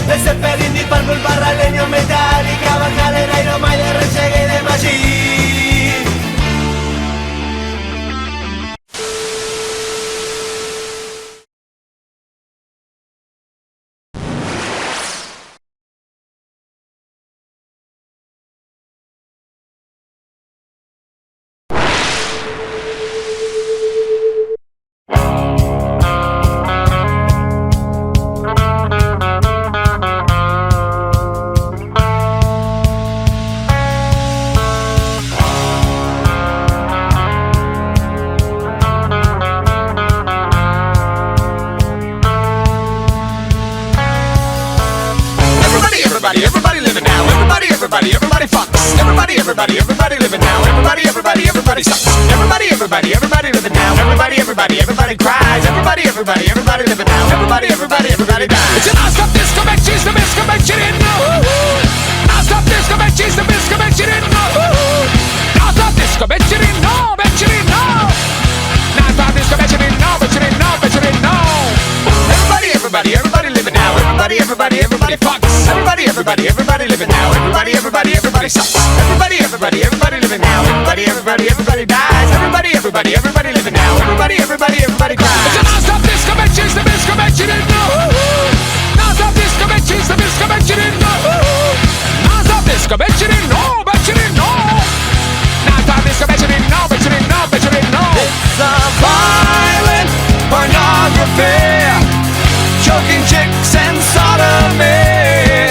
De Zeppelin, Deep Purple, barra leño, Metallica, Van Halen, Iron Maiden, Red Against the Machine. Everybody living now. Everybody fucks. Everybody living now. Everybody sucks. Everybody living now. Everybody cries. Everybody living now. Everybody dies. It's a non-stop disco match, she's the best match you didn't know. Non-stop disco match, she's the best match you didn't know. Non-stop disco match you didn't know, bet you didn't know. Non-stop disco match you didn't know, bet you didn't know, bet you didn't know. Everybody living now. Everybody fucks. Everybody living now. Everybody sucks. Everybody living now. Everybody dies. Everybody living now. Everybody cries. It's a non-stop disco match, she's the best match you didn't know. Non-stop disco match, she's the best match you didn't know. Non-stop disco match you didn't know, bet you didn't know. Non-stop disco match you didn't know, bet you didn't know, bet you didn't know. It's a violent pornography, choking chicks and sodomy,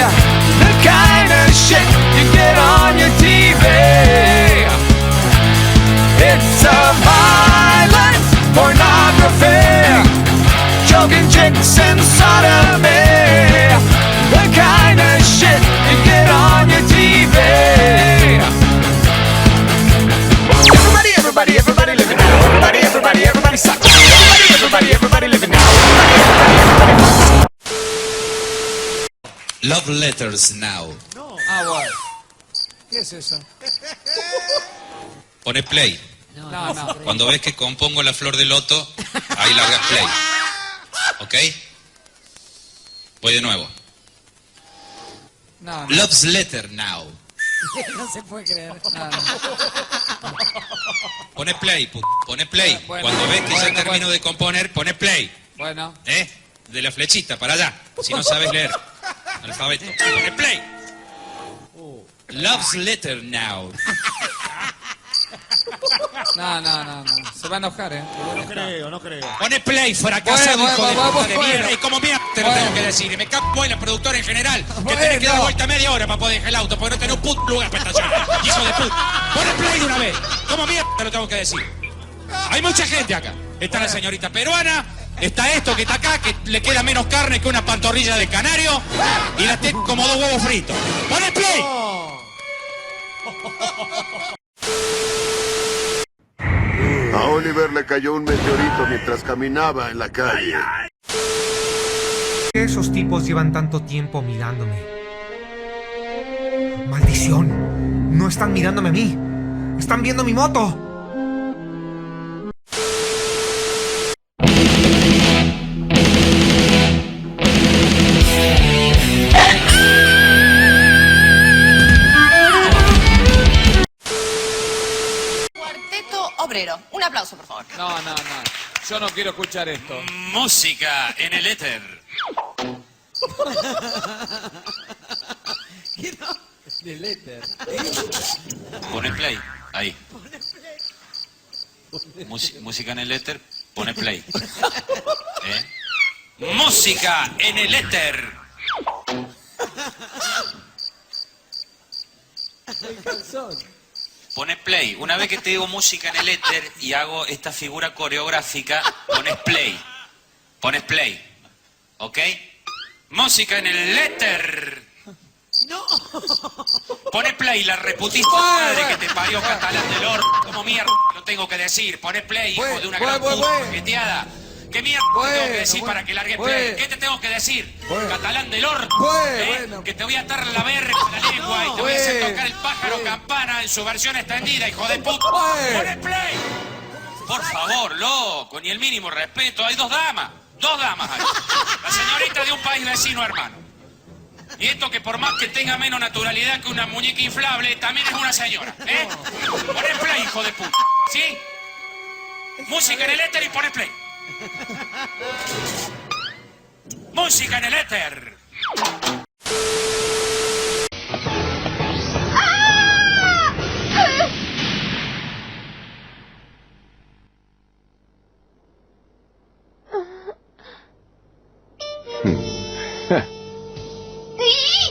the kind of shit you get on your TV. It's a violent pornography, choking chicks and sodomy, the kind of shit you get on your TV. Everybody living now. Everybody sucks. Everybody living now. Everybody fucks. Love Letters Now. No. Ah, bueno. ¿Qué es eso? Pone play. No. Cuando ves que compongo la flor de loto, ahí largas play. ¿Ok? Voy de nuevo. No. Love's Letter Now. No se puede creer. No. Pone play, pone play. Bueno, Cuando ves que ya termino bueno. de componer, pone play. Bueno. De la flechita, para allá. Si no sabes leer. Alfabeto. Pone play. Love's Letter Now. No. Se va a enojar, No creo. Pone play, fracasado, Bueno, hijo de bueno, puta de bueno. mierda. Y como mierda te lo Bueno. tengo que decir. Y me cago en la productora en general. Que Bueno. tenés que dar vuelta media hora para poder dejar el auto. Porque no tenés un puto lugar para estacionar. Hijo de puta. Pone play de una vez. Como mierda te lo tengo que decir. Hay mucha gente acá. Está la señorita peruana. Está esto que está acá, que le queda menos carne que una pantorrilla de canario. Y la tiene como 2 huevos fritos. ¡Pone play! A Oliver le cayó un meteorito mientras caminaba en la calle. Esos tipos llevan tanto tiempo mirándome. ¡Maldición! No están mirándome a mí. ¡Están viendo mi moto! Obrero. Un aplauso, por favor. No. Yo no quiero escuchar esto. Música en el éter. ¿Qué no? Del éter. Pone play. Ahí. Música en el éter. Pone play. Música en el éter. El calzón. Pones play. Una vez que te digo música en el éter y hago esta figura coreográfica, pones play. Pones play. ¿Ok? Música en el éter. No. Pone play, la reputista madre que te parió, catalán del orto. Como mierda lo tengo que decir. Pone play, hijo de una gran puta paqueteada. ¿Qué mierda te tengo que decir para que largue play? ¿Qué te tengo que decir? Catalán del orto. Que te voy a atar la verga con la lengua y te voy a hacer tocar el pájaro campana en su versión extendida, hijo de puta. ¡Pone play! Por favor, loco, ni el mínimo respeto. Hay 2 damas. 2 damas hay. La señorita de un país vecino, hermano. Y esto que por más que tenga menos naturalidad que una muñeca inflable, también es una señora, ¿eh? Poné play, hijo de puta, ¿sí? Música en el éter y poné play. Música en el éter.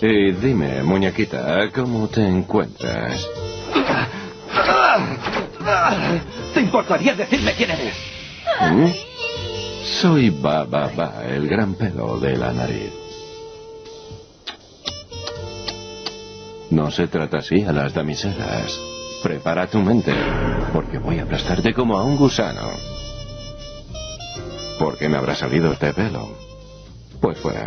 Y dime, muñequita, ¿cómo te encuentras? ¿Te importaría decirme quién eres? ¿Mm? Soy Ba, el gran pelo de la nariz. No se trata así a las damiselas. Prepara tu mente, porque voy a aplastarte como a un gusano. ¿Por qué me habrá salido este pelo? Pues fuera.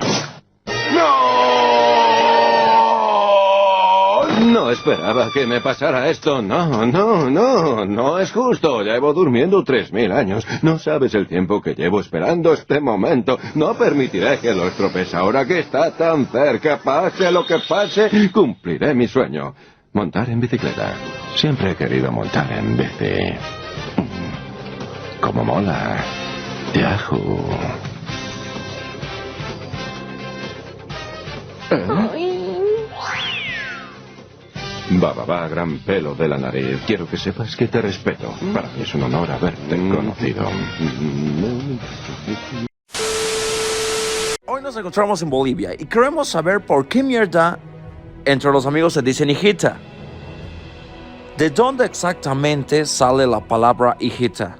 No esperaba que me pasara esto. No es justo. Llevo durmiendo 3000 años. No sabes el tiempo que llevo esperando este momento. No permitiré que lo estropees ahora que está tan cerca. Pase lo que pase, cumpliré mi sueño. Montar en bicicleta. Siempre he querido montar en bici. Como mola. Yahoo. Ba, gran pelo de la nariz. Quiero que sepas que te respeto. Para mí es un honor haberte conocido. Hoy nos encontramos en Bolivia y queremos saber por qué mierda entre los amigos se dicen hijita. ¿De dónde exactamente sale la palabra hijita?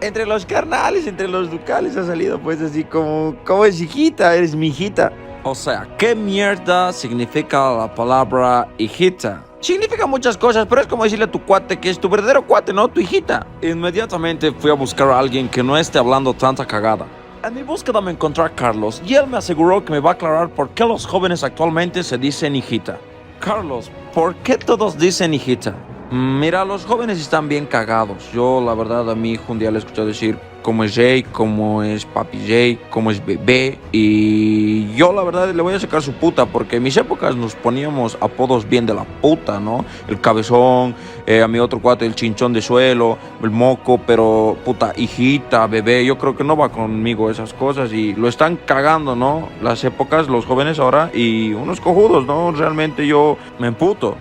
Entre los carnales, entre los ducales ha salido pues así como es hijita, eres mi hijita. O sea, ¿qué mierda significa la palabra hijita? Significa muchas cosas, pero es como decirle a tu cuate que es tu verdadero cuate, no tu hijita. Inmediatamente fui a buscar a alguien que no esté hablando tanta cagada. En mi búsqueda me encontré a Carlos y él me aseguró que me va a aclarar por qué los jóvenes actualmente se dicen hijita. Carlos, ¿por qué todos dicen hijita? Mira, los jóvenes están bien cagados. Yo, la verdad, a mi hijo un día le escuché decir cómo es Jay, cómo es papi Jay, cómo es bebé. Y yo, la verdad, le voy a sacar su puta, porque en mis épocas nos poníamos apodos bien de la puta, ¿no? El cabezón, a mi otro cuate, el chinchón de suelo, el moco, pero puta, hijita, bebé. Yo creo que no va conmigo esas cosas y lo están cagando, ¿no? Las épocas, los jóvenes ahora y unos cojudos, ¿no? Realmente yo me emputo.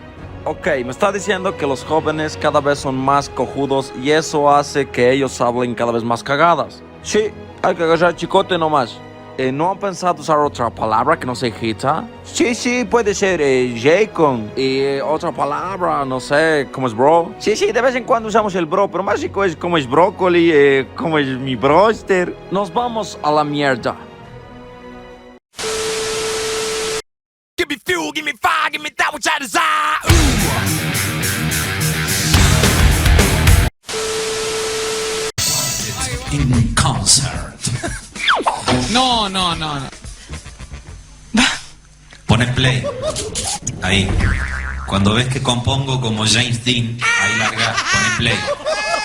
Ok, me está diciendo que los jóvenes cada vez son más cojudos y eso hace que ellos hablen cada vez más cagadas. Sí, hay que agarrar chicote nomás. ¿No han pensado usar otra palabra que no sea hijita? Sí, puede ser Jaycon. Y otra palabra, no sé, como es bro. Sí, de vez en cuando usamos el bro, pero más chico es como es brócoli, como es mi broster. Nos vamos a la mierda. Give me fuel, give me fire, give me that which I desire. In concert. No. Pones play. Ahí. Cuando ves que compongo como James Dean, ahí larga, pones play.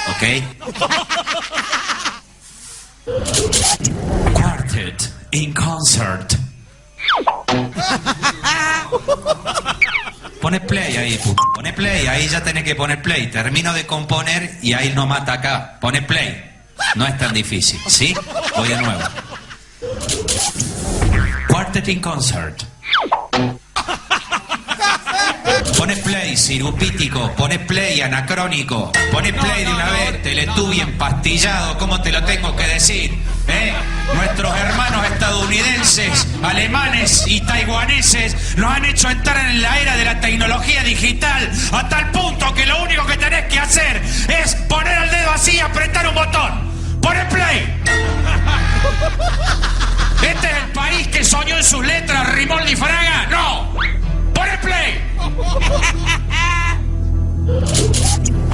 ¿Ok? Quartet in concert. Pone play ahí, puto. Pone play, ahí ya tenés que poner play. Termino de componer y ahí no mata acá. Pone play. No es tan difícil, ¿sí? Voy de nuevo. Quartet in concert. Pone play, sirupítico. Pone play, anacrónico. Pone play de una vez, Teletubby empastillado. ¿Cómo te lo tengo que decir? Nuestros hermanos estadounidenses, alemanes y taiwaneses nos han hecho entrar en la era de la tecnología digital a tal punto que lo único que tenés que hacer es poner el dedo así y apretar un botón. ¡Pone play! ¿Este es el país que soñó en sus letras Rimoldi Fraga? ¡No! ¡Pone play!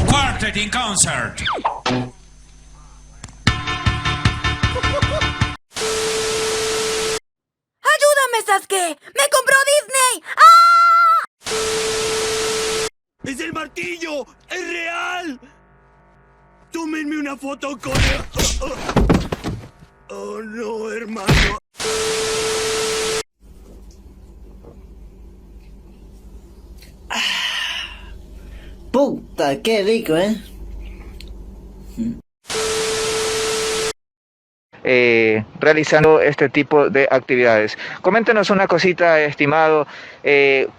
Quartet in concert. ¡Ayúdame, Sasuke! ¡Me compró Disney! ¡Ah! ¡Es el martillo! ¡Es real! ¡Tómenme una foto con él! Oh, no, hermano. Puta, qué rico, realizando este tipo de actividades. Coméntenos una cosita, estimado.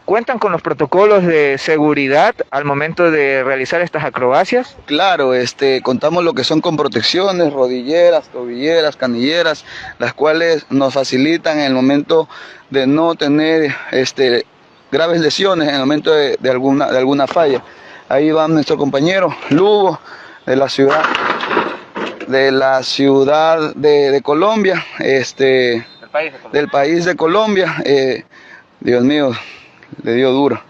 ¿Cuentan con los protocolos de seguridad al momento de realizar estas acrobacias? Claro, contamos lo que son con protecciones, rodilleras, tobilleras, canilleras, las cuales nos facilitan en el momento de no tener graves lesiones en el momento de alguna falla. Ahí va nuestro compañero Lugo de la ciudad de Colombia, del país de Colombia. Dios mío, le dio duro.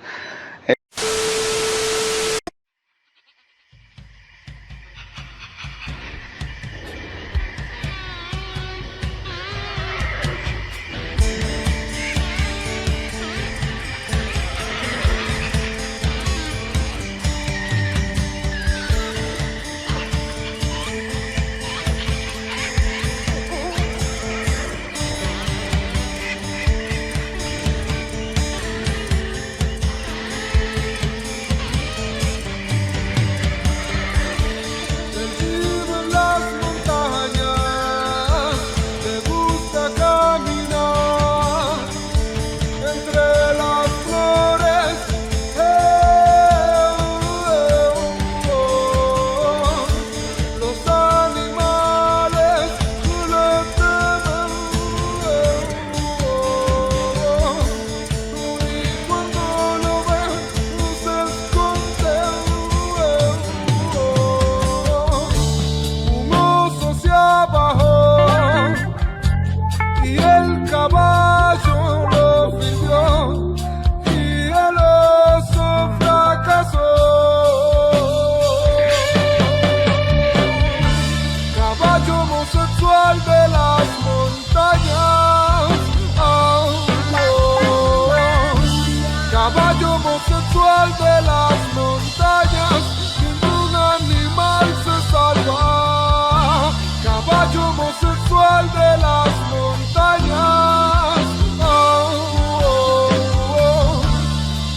De las montañas, ningún animal se salva. Caballo homosexual de las montañas.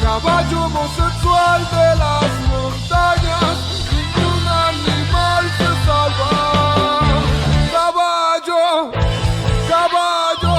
Caballo homosexual de las montañas, ningún animal se salva. Caballo, caballo.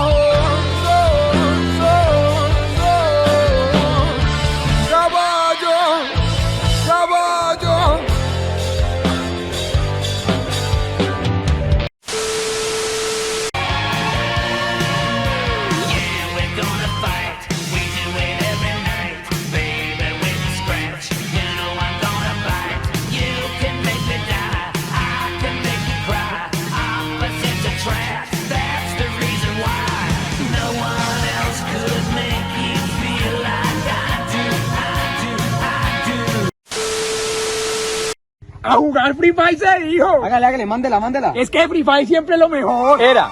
A jugar Free Fire se dijo. Hágale, mándela. Es que Free Fire siempre es lo mejor. Era.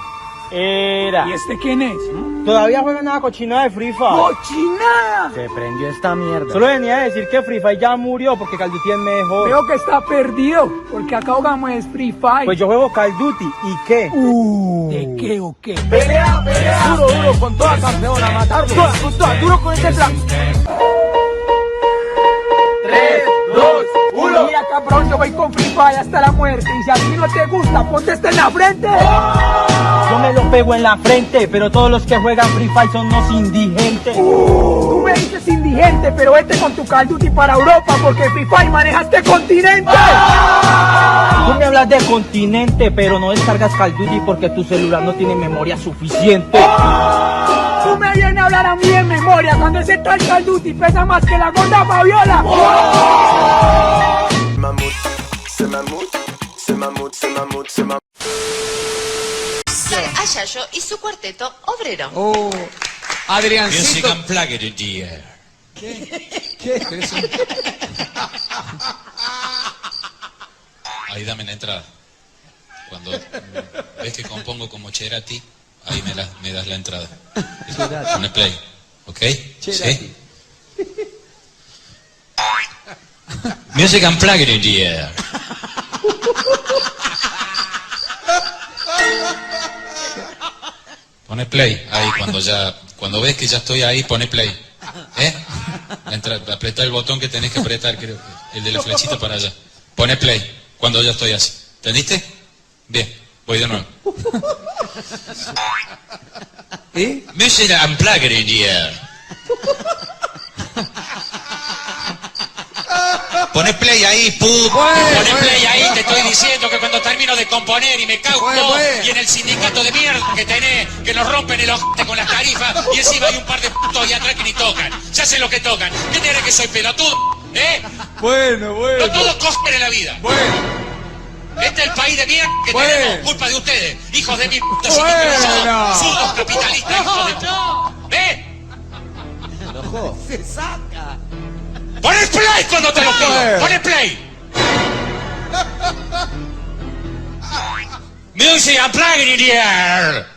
¿Y este quién es? Todavía juega una cochinada de Free Fire. ¡Cochinada! Se prendió esta mierda. Solo venía a decir que Free Fire ya murió porque Call of Duty es mejor. Veo que está perdido, porque acá jugamos es Free Fire. Pues yo juego Call of Duty, ¿y qué? ¿De qué o qué? Pelea. Duro, con toda campeona, matarlo. Con toda, duro con este track. 3, 2, 1. Mira, cabrón, yo voy con Free Fire hasta la muerte. Y si a ti no te gusta, ponte este en la frente. Yo me lo pego en la frente, pero todos los que juegan Free Fire son unos indigentes. Tú me dices indigente, pero vete con tu Call of Duty para Europa, porque Free Fire maneja este continente. Tú me hablas de continente, pero no descargas Call of Duty porque tu celular no tiene memoria suficiente. Tú me vienes a hablar a mí en memoria cuando ese tal Call of Duty pesa más que la gorda Fabiola. Ayayo y su cuarteto obrero. Adriancito. Music Unplugged in the air. ¿Qué? Ahí dame la entrada. Cuando ves que compongo como Cherati, ahí me das la entrada. Pone play, ¿ok? Cherati. ¿Sí? Music Unplugged in the air. Pone play ahí cuando ves que ya estoy ahí, pone play. Apretá el botón que tenés que apretar, creo que. el de la flechita para allá. Pone play cuando ya estoy así. ¿Entendiste? Bien, voy de nuevo. Music unplugged in the air. Pone play ahí, puto. Pone play ahí, te estoy diciendo que cuando termino de componer y me cago y en el sindicato de mierda que tenés, que nos rompen el ojete con las tarifas y encima hay un par de putos ahí atrás que ni tocan. Ya sé lo que tocan. ¿Qué te crees que soy pelotudo? Bueno. No todos cogen en la vida. Este es el país de mierda que tenemos, culpa de ustedes, hijos de mi puta zurdos capitalistas, hijos de puta. Se saca. ¡Pones play cuando te lo pido! ¡Pones play! Music unplugged in the air.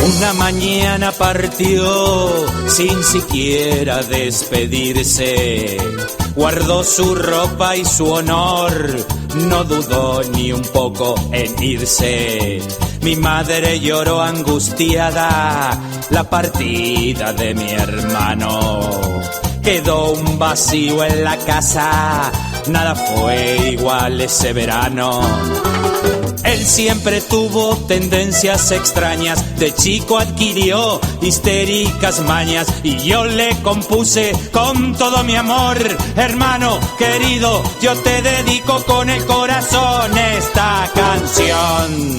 Una mañana partió sin siquiera despedirse. Guardó su ropa y su honor, no dudó ni un poco en irse. Mi madre lloró angustiada la partida de mi hermano. Quedó un vacío en la casa, nada fue igual ese verano. Él siempre tuvo tendencias extrañas, de chico adquirió histéricas mañas y yo le compuse con todo mi amor. Hermano querido, yo te dedico con el corazón esta canción.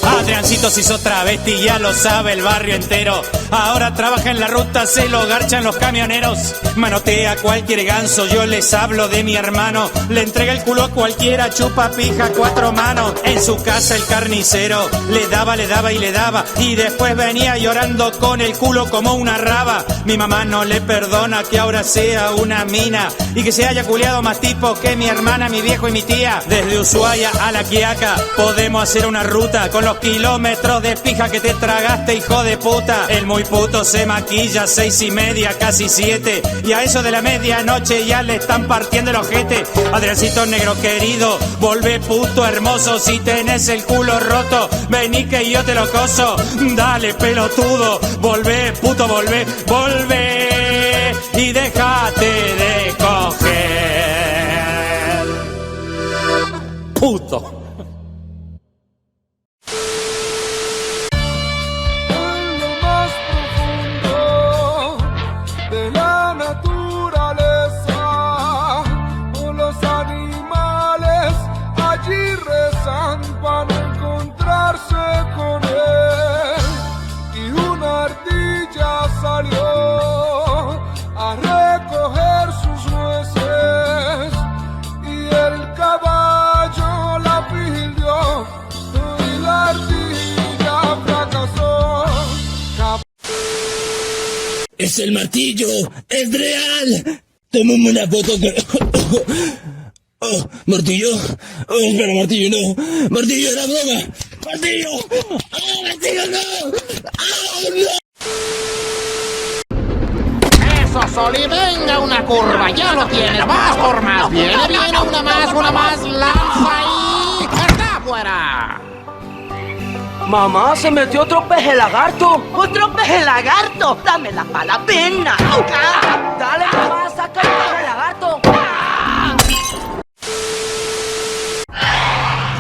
Adriancito se hizo travesti, ya lo sabe el barrio entero. Ahora trabaja en la ruta, se lo garchan los camioneros. Manotea a cualquier ganso, yo les hablo de mi hermano. Le entrega el culo a cualquiera, chupa pija 4 manos. En su casa el carnicero le daba y le daba. Y después venía llorando con el culo como una raba. Mi mamá no le perdona que ahora sea una mina y que se haya culiado más tipo que mi hermana, mi viejo y mi tía. Desde Ushuaia a La Quiaca podemos hacer una ruta con los kilómetros de pija que te tragaste, hijo de puta. El muy puto se maquilla 6:30, casi 7, y a eso de la medianoche ya le están partiendo el ojete. Adriancito negro querido, volvé puto hermoso. Si tenés el culo roto, vení que yo te lo coso. Dale pelotudo, volvé puto, volvé y déjate de coger, puto. Es el martillo, es real. Tómame una foto con... Oh, martillo. Oh, espera, martillo, no. Martillo, era broma. Martillo. Oh, martillo, no. Oh, no. Eso, Soli, venga una curva, ya lo tienes, más por más. Viene, una más, lanza ahí. ¡Está afuera! Mamá, se metió otro peje lagarto. ¿Otro peje lagarto? Dámela pa' la pena. Dale, mamá, saca el peje lagarto.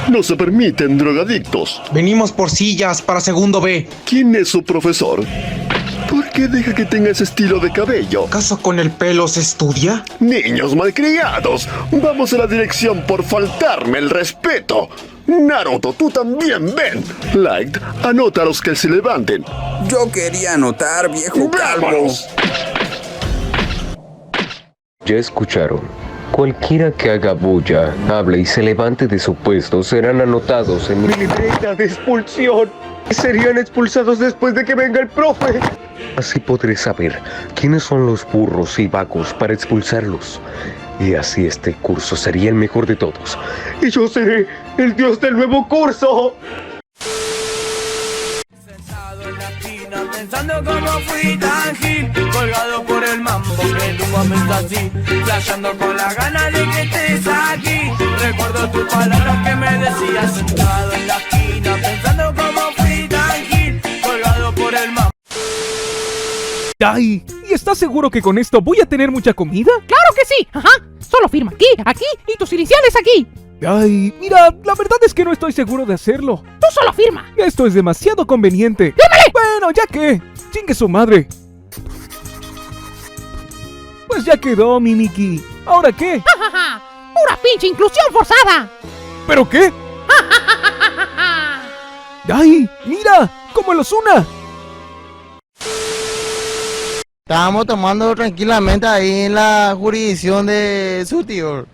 No se permiten drogadictos. Venimos por sillas para segundo B. ¿Quién es su profesor? ¿Por qué deja que tenga ese estilo de cabello? ¿Acaso con el pelo se estudia? Niños malcriados, vamos a la dirección por faltarme el respeto. Naruto, tú también ven. Light, anota a los que se levanten. Yo quería anotar, viejo calvo. Ya escucharon. Cualquiera que haga bulla, hable y se levante de su puesto serán anotados en mi libreta de expulsión. Serían expulsados después de que venga el profe. Así podré saber quiénes son los burros y vagos para expulsarlos. Y así este curso sería el mejor de todos. Y yo seré el dios del nuevo curso. Pensando cómo fui tan gil, colgado por el mambo que tu momento así, flasheando con la gana de que estés aquí. Recuerdo tus palabras que me decías sentado en la esquina, pensando cómo fui tan gil, colgado por el mambo. Ay, ¿y estás seguro que con esto voy a tener mucha comida? ¡Claro que sí! Ajá. Solo firma aquí, aquí y tus iniciales aquí. Ay, mira, la verdad es que no estoy seguro de hacerlo. Tú solo firma. Esto es demasiado conveniente. ¡Fírmale! Bueno, ya que. Chingue su madre. Pues ya quedó, mi Mickey. ¿Ahora qué? ¡Ja, ja, ja! ¡Pura pinche inclusión forzada! ¿Pero qué? ¡Ay, mira! ¡Como el Ozuna! Estábamos tomando tranquilamente ahí en la jurisdicción de su tío.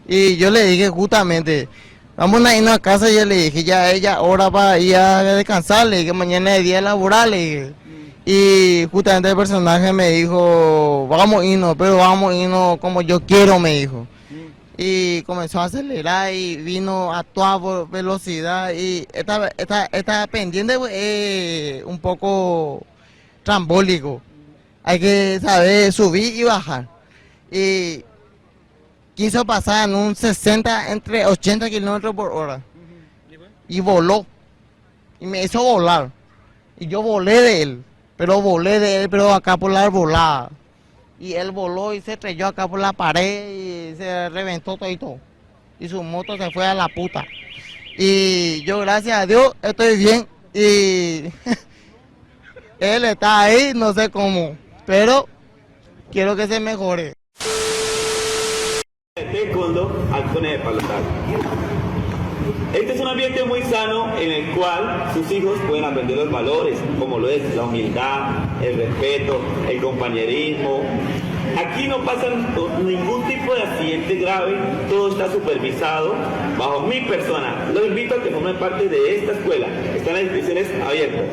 Y yo le dije justamente, vamos a irnos a casa, y yo le dije, ya ella hora para ir a descansar, le dije, mañana es día laboral, le dije. Y justamente el personaje me dijo, vamos a irnos, pero vamos a irnos como yo quiero, me dijo. Y comenzó a acelerar y vino a toda velocidad y esta pendiente es un poco trambólico. Hay que saber subir y bajar. Y quiso pasar en un 60 entre 80 kilómetros por hora. Y voló. Y me hizo volar. Y yo volé de él. Pero acá por la arbolada. Y él voló y se estrelló acá por la pared y se reventó todo y todo. Y su moto se fue a la puta. Y yo, gracias a Dios, estoy bien. Y él está ahí, no sé cómo. Pero quiero que se mejore. Este es un ambiente muy sano en el cual sus hijos pueden aprender los valores, como lo es la humildad, el respeto, el compañerismo. Aquí no pasa ningún tipo de accidente grave, todo está supervisado bajo mi persona. Los invito a que formen parte de esta escuela. Están las inscripciones abiertas.